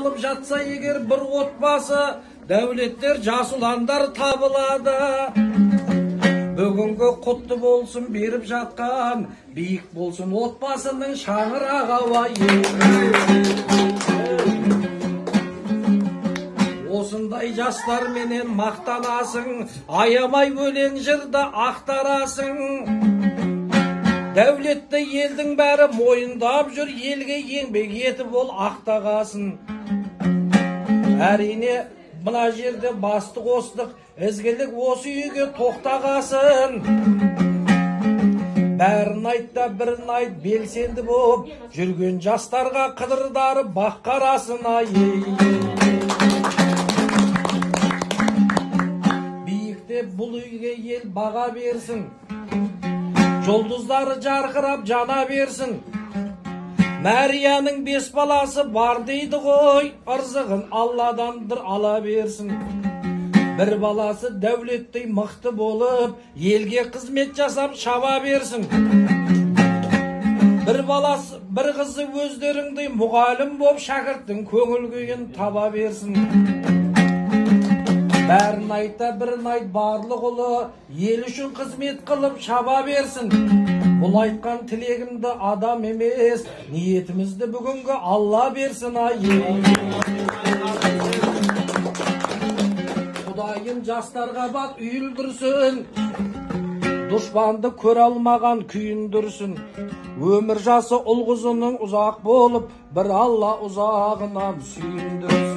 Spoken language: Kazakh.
алып жатса егер бір отбасы, дәулеттер, жас ұландар табылады. Бүгінгі құтты болсын беріп жатқан, биік болсын отбасының шаңырағы ауайы. Осындай жастар менен мақтанасың, аямай өлең жырды ақтарасың. Дәулетті елдің бәрі мойындап жүр, елге еңбек етіп ол ақтағасын. Әрине, мына жерде басты қостық, ізгілік осы үйге тоқтағасын. Бәрін айтта бірін айт, белсенді боп, жүрген жастарға қыдырдары бақ қарасын. Биікте бұл үйге ел баға берсін, жұлдыздары жарқырап жана берсін. Мәрияның 5 баласы бар дейді ғой, ырзығын Алладандыр ала берсін. Бір баласы дәулеттей мықты болып, елге қызмет жасап шаба берсін. Бір баласы, бір қызы өздеріңдей мұғалім боп, шәкірттің көңіл күйін таба берсін. Бәрін айтта бірін айт, барлық ұлы ел үшін қызмет қылып шаба берсін. Бұл айтқан тілегімді адам емес, ниетімізді бүгінгі Алла берсін. Құдайым жастарға бақ үйілдірсін, дұшпанды көре алмаған күйіндірсін. Өмір жасы ұл-қызының ұзақ болып, бір Алла ұзағынан сүйіндірсін.